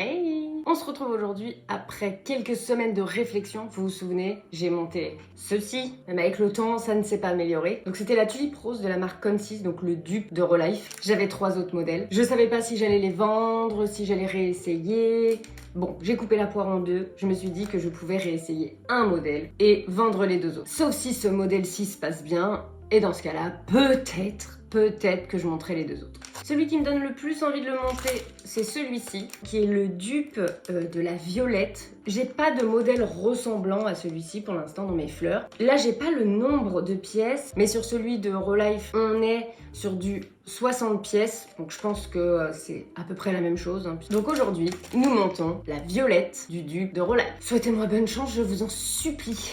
Hey! On se retrouve aujourd'hui après quelques semaines de réflexion. Vous vous souvenez, j'ai monté ceci. Même avec le temps, ça ne s'est pas amélioré. Donc c'était la tulipe rose de la marque Concis, donc le dupe de Relife. J'avais 3 autres modèles. Je savais pas si j'allais les vendre, si j'allais réessayer. Bon, j'ai coupé la poire en deux. Je me suis dit que je pouvais réessayer un modèle et vendre les 2 autres. Sauf si ce modèle-ci se passe bien. Et dans ce cas-là, peut-être que je montrerai les 2 autres. Celui qui me donne le plus envie de le montrer, c'est celui-ci, qui est le dupe de la violette. J'ai pas de modèle ressemblant à celui-ci pour l'instant dans mes fleurs. Là, j'ai pas le nombre de pièces, mais sur celui de Relife, on est sur du 60 pièces. Donc je pense que c'est à peu près la même chose. Donc aujourd'hui, nous montons la violette du dupe de Relife. Souhaitez-moi bonne chance, je vous en supplie.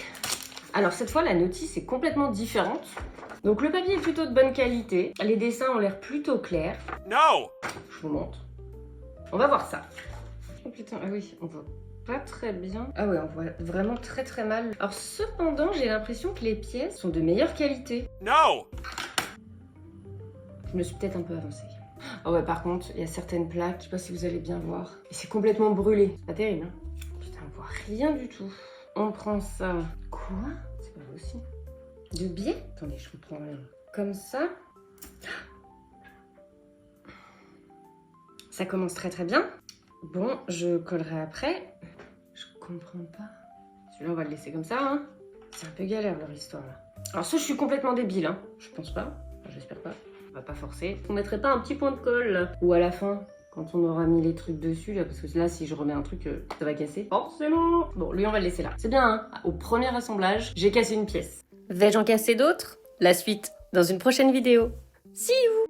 Alors cette fois, la notice est complètement différente. Donc le papier est plutôt de bonne qualité. Les dessins ont l'air plutôt clairs. No! Je vous montre. On va voir ça. Oh putain, ah oui, on voit pas très bien. Ah ouais, on voit vraiment très mal. Alors cependant, j'ai l'impression que les pièces sont de meilleure qualité. No! Je me suis peut-être un peu avancée. Ah ouais, par contre, il y a certaines plaques, je sais pas si vous allez bien voir. Et c'est complètement brûlé. C'est pas terrible, hein? Putain, on voit rien du tout. On prend ça. Quoi? C'est pas possible. De biais? Attendez, je comprends rien. Comme ça. Ça commence très bien. Bon, je collerai après. Je comprends pas. Celui-là, on va le laisser comme ça, hein. C'est un peu galère leur histoire là. Alors ça, je suis complètement débile, hein. Je pense pas. Enfin, j'espère pas. On va pas forcer. Vous mettrez pas un petit point de colle là? Ou à la fin, quand on aura mis les trucs dessus là, parce que là, si je remets un truc, ça va casser. Forcément. Bon, lui, on va le laisser là. C'est bien, hein. Au premier assemblage, j'ai cassé une pièce. Vais-je en casser d'autres? La suite dans une prochaine vidéo. See you!